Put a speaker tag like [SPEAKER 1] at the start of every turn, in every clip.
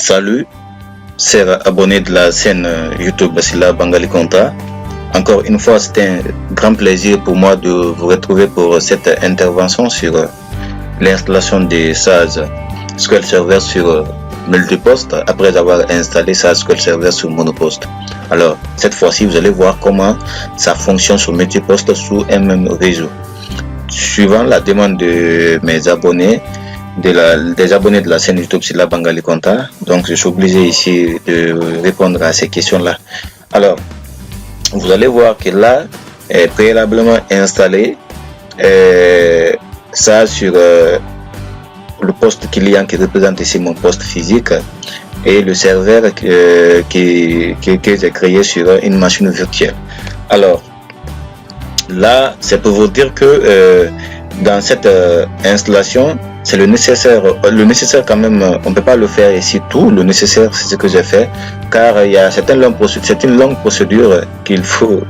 [SPEAKER 1] Salut, chers abonnés de la chaîne YouTube Basila Bangali Konta. Encore une fois, c'est un grand plaisir pour moi de vous retrouver pour cette intervention sur l'installation des SaaS SQL Server sur multiposte après avoir installé SaaS SQL Server sur monoposte. Alors, cette fois-ci, vous allez voir comment ça fonctionne sur multiposte sous un même réseau. Suivant la demande de mes abonnés, des abonnés de la chaîne YouTube Basila Bangali Konta, donc je suis obligé ici de répondre à ces questions-là. Alors, vous allez voir que là est préalablement installé ça sur le poste client qui représente ici mon poste physique et le serveur que j'ai créé sur une machine virtuelle. Alors là, c'est pour vous dire que dans cette installation, c'est le nécessaire quand même, on ne peut pas le faire ici tout, le nécessaire c'est ce que j'ai fait, car c'est une longue procédure qu'il faut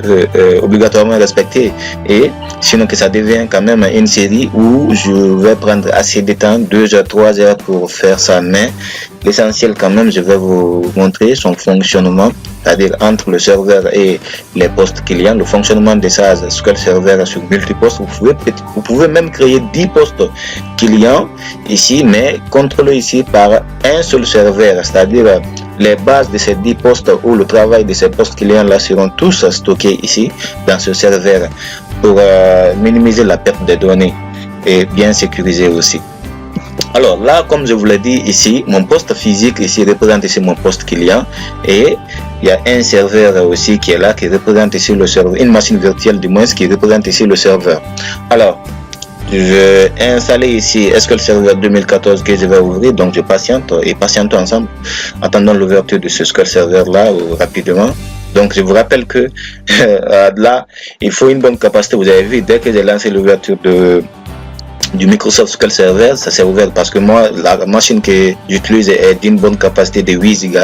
[SPEAKER 1] obligatoirement respecter, et sinon que ça devient quand même une série où je vais prendre assez de temps, 2 heures, 3 heures pour faire ça, mais l'essentiel quand même, je vais vous montrer son fonctionnement, c'est-à-dire entre le serveur et les postes clients, le fonctionnement de SaaS SQL Server sur multiposte. Vous pouvez même créer 10 postes clients ici, mais contrôlés ici par un seul serveur, c'est-à-dire les bases de ces 10 postes ou le travail de ces postes clients là seront tous stockés ici dans ce serveur pour minimiser la perte des données et bien sécuriser aussi. Alors là, comme je vous l'ai dit ici, mon poste physique ici représente ici mon poste client, et il y a un serveur aussi qui est là, qui représente ici le serveur, une machine virtuelle du moins qui représente ici le serveur. Alors, je vais installer ici SQL Server 2014 que je vais ouvrir, donc je patiente et patientons ensemble, attendant l'ouverture de ce SQL Server là rapidement. Donc je vous rappelle que là, il faut une bonne capacité. Vous avez vu, dès que j'ai lancé l'ouverture du Microsoft SQL Server, ça s'est ouvert parce que moi, la machine que j'utilise est d'une bonne capacité de 8 Go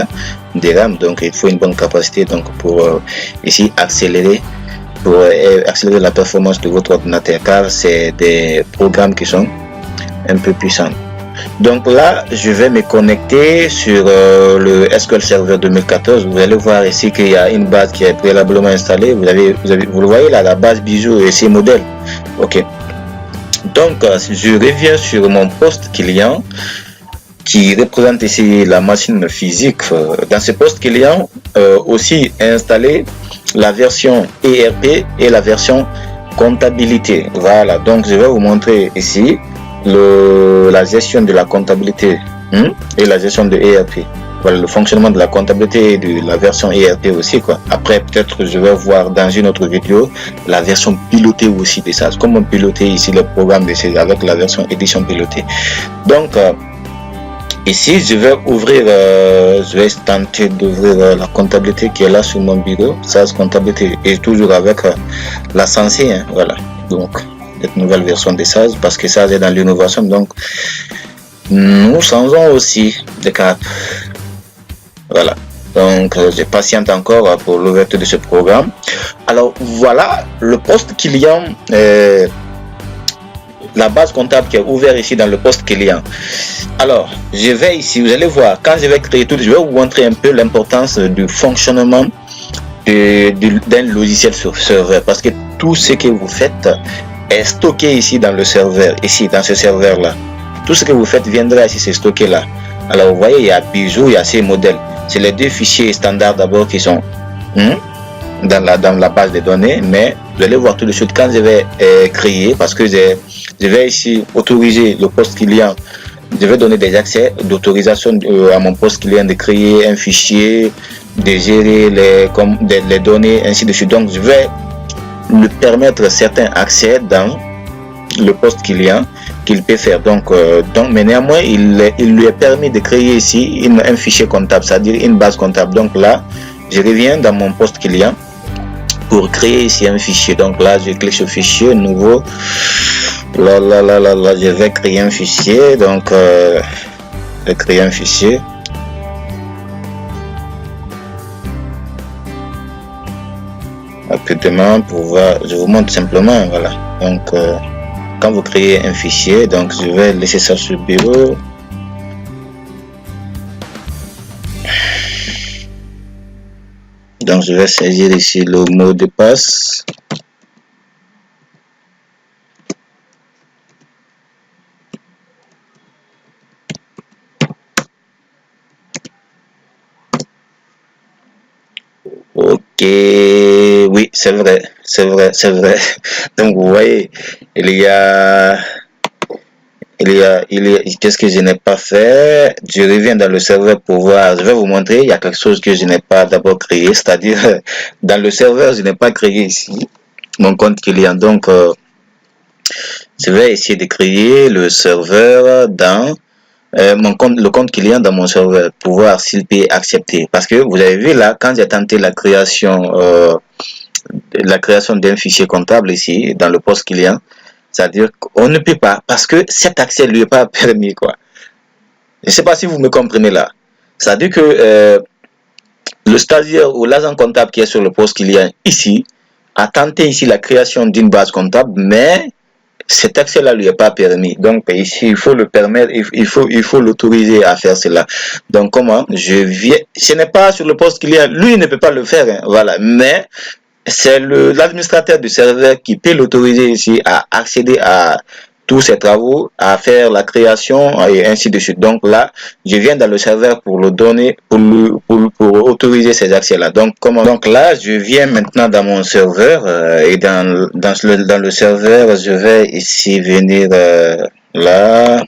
[SPEAKER 1] de RAM, donc il faut une bonne capacité donc pour ici accélérer la performance de votre ordinateur, car c'est des programmes qui sont un peu puissants. Donc là, je vais me connecter sur le SQL Server 2014. Vous allez voir ici qu'il y a une base qui est préalablement installée. Vous le voyez là, la base Bijou et ses modèles. Ok. Donc, je reviens sur mon poste client qui représente ici la machine physique. Dans ce poste client, aussi installé la version ERP et la version comptabilité. Voilà, donc je vais vous montrer ici la gestion de la comptabilité et la gestion de ERP. Voilà, le fonctionnement de la comptabilité et de la version ERP aussi, quoi. Après, peut-être je vais voir dans une autre vidéo la version pilotée aussi de ça. Comment piloter ici le programme de ces avec la version édition pilotée. Donc ici, je vais ouvrir, je vais tenter d'ouvrir la comptabilité qui est là sur mon bureau. SaaS comptabilité et toujours avec la Sensei, hein, voilà. Donc cette nouvelle version de SaaS, parce que ça est dans l'innovation. Donc nous changeons aussi de cap. Voilà, donc je patiente encore pour l'ouverture de ce programme. Alors voilà, le poste client, la base comptable qui est ouverte ici dans le poste client. Alors, je vais ici, vous allez voir, quand je vais créer tout, je vais vous montrer un peu l'importance du fonctionnement d'un logiciel sur serveur, parce que tout ce que vous faites est stocké ici dans le serveur, ici dans ce serveur là. Tout ce que vous faites viendra ici, c'est stocké là. Alors vous voyez, il y a Bijou, il y a ces modèles. C'est les 2 fichiers standards d'abord qui sont dans la base de données, mais vous allez voir tout de suite quand je vais créer, parce que je vais ici autoriser le poste client, je vais donner des accès d'autorisation à mon poste client de créer un fichier, de gérer les données, ainsi de suite. Donc je vais lui permettre certains accès dans le poste client qu'il peut faire. Donc mais néanmoins, il lui est permis de créer ici un fichier comptable, c'est-à-dire une base comptable. Donc là, je reviens dans mon poste client pour créer ici un fichier. Donc là, je clique sur fichier, nouveau. Là, je vais créer un fichier. Donc, je vais créer un fichier. Rapidement, pour voir, je vous montre simplement, voilà. Donc, quand vous créez un fichier, donc je vais laisser ça sur le bureau. Donc je vais saisir ici le mot de passe. Ok, oui, c'est vrai, c'est vrai, c'est vrai. Donc vous voyez, qu'est-ce que je n'ai pas fait? Je reviens dans le serveur pour voir. Je vais vous montrer. Il y a quelque chose que je n'ai pas d'abord créé, c'est-à-dire dans le serveur, je n'ai pas créé ici mon compte client. Donc, je vais essayer de créer le serveur dans le compte client dans mon serveur pour voir s'il peut accepter. Parce que vous avez vu là, quand j'ai tenté la création d'un fichier comptable ici dans le poste client, c'est-à-dire qu'on ne peut pas parce que cet accès lui est pas permis quoi. Je ne sais pas si vous me comprenez là. C'est-à-dire que le stagiaire ou l'agent comptable qui est sur le poste client ici a tenté ici la création d'une base comptable, mais cet accès-là lui est pas permis. Donc ici, il faut le permettre, il faut l'autoriser à faire cela. Donc comment? Ce n'est pas sur le poste client, lui il ne peut pas le faire, hein, voilà. Mais c'est l'administrateur du serveur qui peut l'autoriser ici à accéder à tous ces travaux, à faire la création et ainsi de suite. Donc là, je viens dans le serveur pour le donner, pour autoriser ces accès-là. Donc comment? Donc là, je viens maintenant dans mon serveur et dans le serveur, je vais ici venir là.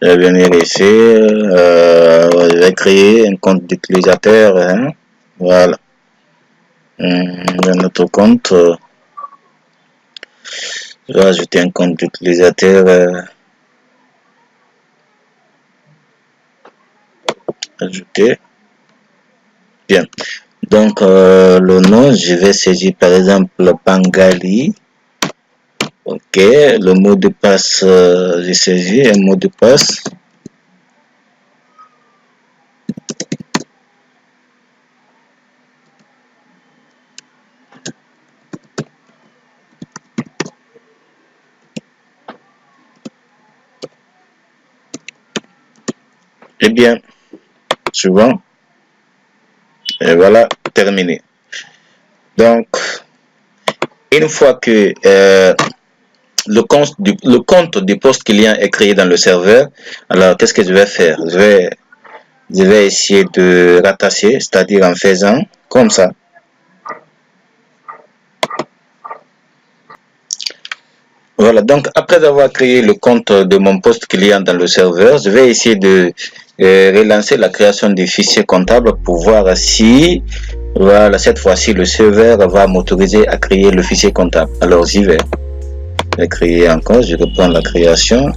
[SPEAKER 1] Je vais venir ici, je vais créer un compte d'utilisateur, hein, voilà. Dans notre compte, je vais ajouter un compte d'utilisateur, ajouter, bien. Donc le nom, je vais saisir par exemple Bangali. Ok, le mot de passe, j'ai saisi un mot de passe. Eh bien, suivant, et voilà, terminé. Donc, une fois que le compte du poste client est créé dans le serveur, alors qu'est-ce que je vais faire? Je vais essayer de rattacher, c'est-à-dire en faisant comme ça. Voilà, donc après avoir créé le compte de mon poste client dans le serveur, je vais essayer de relancer la création des fichiers comptables pour voir si, voilà, cette fois-ci, le serveur va m'autoriser à créer le fichier comptable. Alors j'y vais. Je vais créer encore, je reprends la création.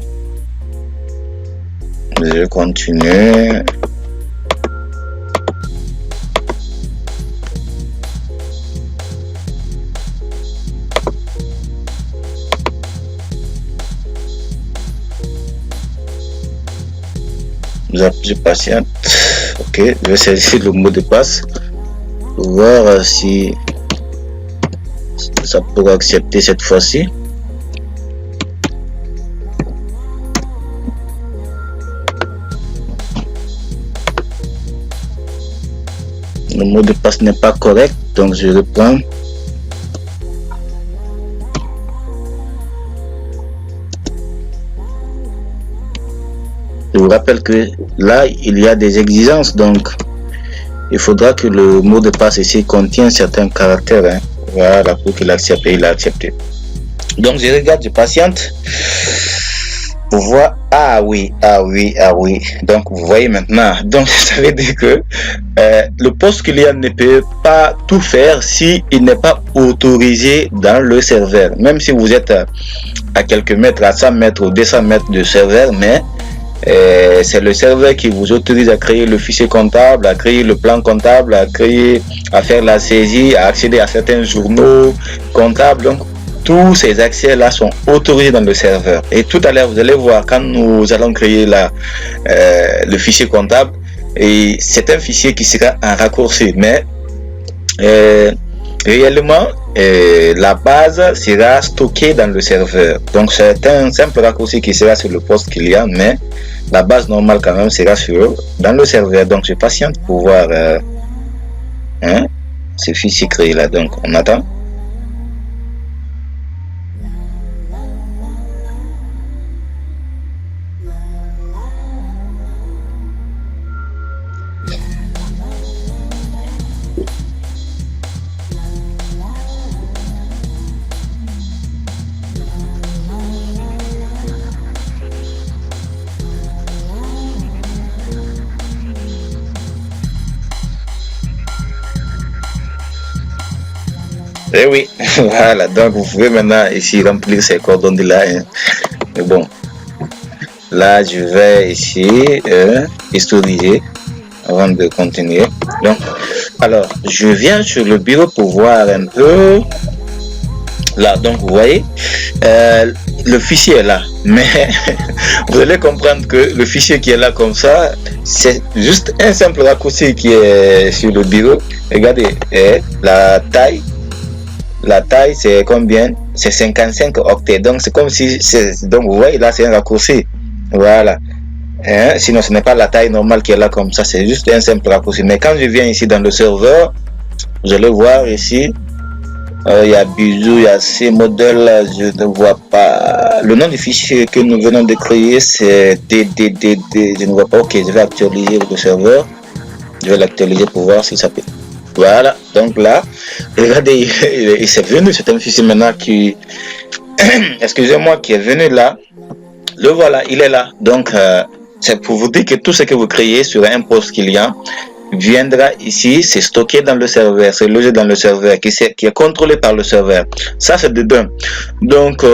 [SPEAKER 1] Je continue. Je patiente. Ok, je vais saisir le mot de passe pour voir si ça pourra accepter cette fois-ci. Le mot de passe n'est pas correct, donc je reprends. Je vous rappelle que là, il y a des exigences, donc il faudra que le mot de passe ici contienne certains caractères. Hein. Voilà, pour qu'il accepte, et il a accepté. Donc je regarde, je patiente pour voir. Ah oui. Donc vous voyez maintenant. Donc ça veut dire que le poste client ne peut pas tout faire si il n'est pas autorisé dans le serveur. Même si vous êtes à quelques mètres, à 100 mètres ou 200 mètres de serveur, mais c'est le serveur qui vous autorise à créer le fichier comptable, à créer le plan comptable, à faire la saisie, à accéder à certains journaux comptables. Donc, tous ces accès-là sont autorisés dans le serveur. Et tout à l'heure, vous allez voir, quand nous allons créer le fichier comptable, et c'est un fichier qui sera en raccourci, mais réellement, la base sera stockée dans le serveur. Donc, c'est un simple raccourci qui sera sur le poste client, mais la base normale quand même sera dans le serveur. Donc, je patiente pour voir. ce fichier créé là. Donc on attend. Eh oui, voilà, donc vous pouvez maintenant ici remplir ces coordonnées là. Hein. Mais bon, là je vais ici historiser avant de continuer. Donc, alors je viens sur le bureau pour voir un peu. Là, donc vous voyez, le fichier est là, mais vous allez comprendre que le fichier qui est là comme ça, c'est juste un simple raccourci qui est sur le bureau. Regardez, la taille c'est combien? C'est 55 octets. Donc c'est comme si donc vous voyez là c'est un raccourci. Voilà. Hein? Sinon ce n'est pas la taille normale qui est là comme ça, c'est juste un simple raccourci. Mais quand je viens ici dans le serveur, vous allez voir ici, il y a Bisou, il y a ces modèles, je ne vois pas. Le nom du fichier que nous venons de créer, c'est DDDD. Je ne vois pas. Ok, je vais actualiser le serveur. Je vais l'actualiser pour voir si ça peut. Voilà, donc là, regardez, il s'est venu, c'est un fichier maintenant qui, excusez-moi, qui est venu là. Le voilà, il est là. Donc, c'est pour vous dire que tout ce que vous créez sur un poste client viendra ici, c'est stocké dans le serveur, c'est logé dans le serveur, qui est contrôlé par le serveur. Ça, c'est de deux. Donc,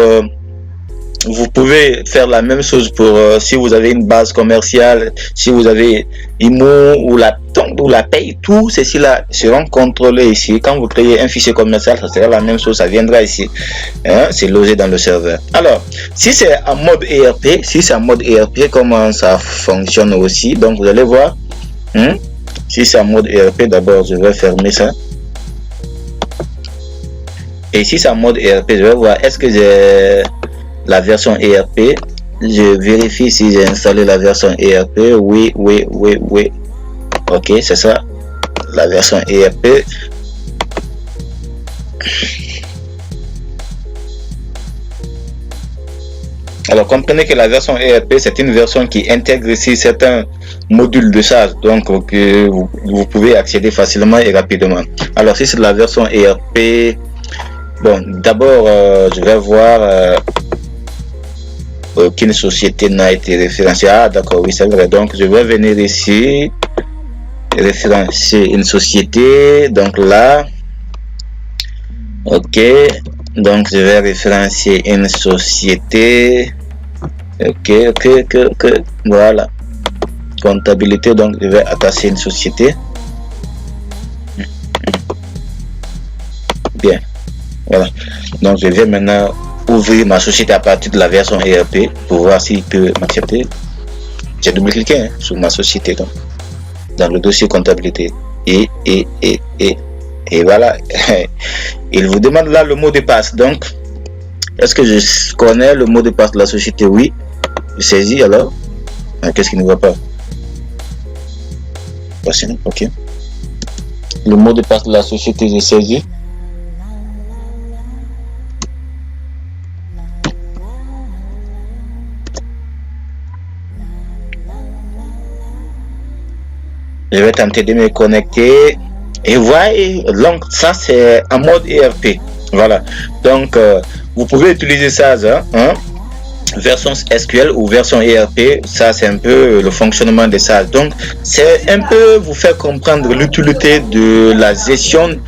[SPEAKER 1] vous pouvez faire la même chose pour si vous avez une base commerciale, si vous avez IMO ou la paye, tout ceci là seront contrôlés ici. Quand vous créez un fichier commercial, ça sera la même chose, ça viendra ici. Hein, c'est logé dans le serveur. Alors, si c'est en mode ERP, comment ça fonctionne aussi? Donc vous allez voir. Si c'est en mode ERP, d'abord je vais fermer ça. Et si c'est en mode ERP, je vais voir est-ce que j'ai la version ERP. Je vérifie si j'ai installé la version ERP. Oui. Ok, c'est ça. La version ERP. Alors, comprenez que la version ERP, c'est une version qui intègre ici certains modules de charge, donc que vous pouvez accéder facilement et rapidement. Alors, si c'est la version ERP, bon, d'abord, je vais voir aucune société n'a été référencée. Ah, d'accord, oui, c'est vrai. Donc, je vais venir ici, référencer une société. Donc là, ok. Donc, je vais référencer une société. Ok. Voilà. Comptabilité. Donc, je vais attacher une société. Bien. Voilà. Donc, je vais maintenant ouvrir ma société à partir de la version ERP pour voir s'il peut m'accepter. J'ai double-cliqué sur ma société donc, dans le dossier comptabilité. Et voilà. Il vous demande là le mot de passe. Donc, est-ce que je connais le mot de passe de la société? Oui. Je saisis alors. Qu'est-ce qui ne va pas? Ok. Le mot de passe de la société, j'ai saisi. Je vais tenter de me connecter. Et voyez, donc ça c'est en mode ERP. Voilà. Donc vous pouvez utiliser ça, version SQL ou version ERP. Ça c'est un peu le fonctionnement de ça. Donc c'est un peu vous faire comprendre l'utilité de la gestion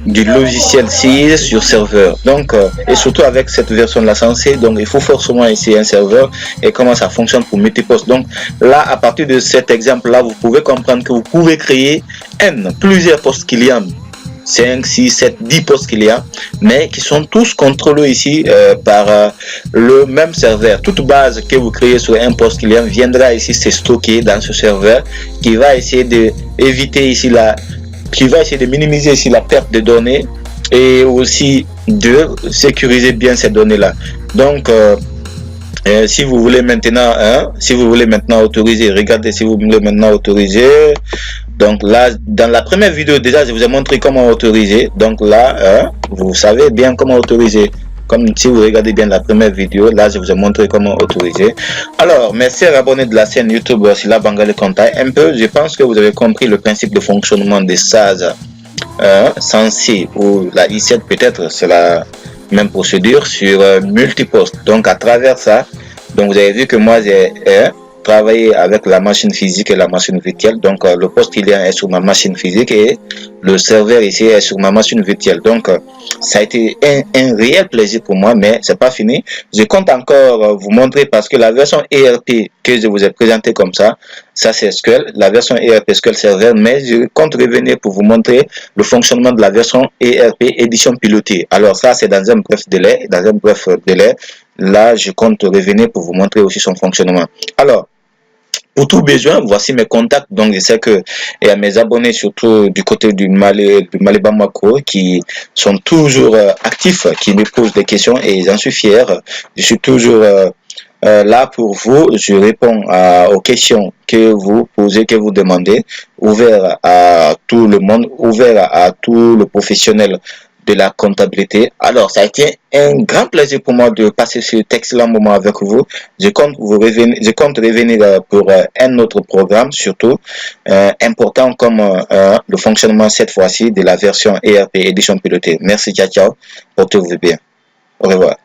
[SPEAKER 1] du logiciel CIS sur serveur. Donc et surtout avec cette version de la sensée, donc il faut forcément essayer un serveur et comment ça fonctionne pour multiposte. Donc là, à partir de cet exemple là, vous pouvez comprendre que vous pouvez créer plusieurs postes clients, 5, 6, 7, 10 postes clients, mais qui sont tous contrôlés ici par le même serveur. Toute base que vous créez sur un poste client viendra ici se stocker dans ce serveur qui va essayer de éviter ici qui va essayer de minimiser ici la perte de données et aussi de sécuriser bien ces données là. Donc si vous voulez maintenant autoriser, regardez, si vous voulez maintenant autoriser, Donc là, dans la première vidéo, déjà, je vous ai montré comment autoriser. Donc là, vous savez bien comment autoriser. Comme si vous regardez bien la première vidéo, là, je vous ai montré comment autoriser. Alors, mes chers abonnés de la chaîne YouTube Sila Bangali Kontai, un peu, je pense que vous avez compris le principe de fonctionnement des SAS Sensi ou la I7, peut-être, c'est la même procédure sur multiposte. Donc, à travers ça, donc vous avez vu que moi, j'ai travailler avec la machine physique et la machine virtuelle. Donc, le poste client est sur ma machine physique et le serveur ici est sur ma machine virtuelle. Donc, ça a été un réel plaisir pour moi, mais c'est pas fini. Je compte encore vous montrer parce que la version ERP que je vous ai présentée comme ça c'est SQL, la version ERP SQL Server, mais je compte revenir pour vous montrer le fonctionnement de la version ERP édition pilotée. Alors ça, c'est dans un bref délai. Là, je compte revenir pour vous montrer aussi son fonctionnement. Alors, pour tout besoin, voici mes contacts. Donc, je sais que il y a mes abonnés, surtout du côté du Mali Bamako, qui sont toujours actifs, qui me posent des questions et j'en suis fier. Je suis toujours là pour vous. Je réponds aux questions que vous posez, que vous demandez, ouvert à tout le monde, ouvert à tout le professionnel de la comptabilité. Alors, ça a été un grand plaisir pour moi de passer ce excellent moment avec vous. Je compte revenir pour un autre programme, surtout important comme le fonctionnement cette fois-ci de la version ERP édition pilotée. Merci, ciao, ciao. Portez-vous bien. Au revoir.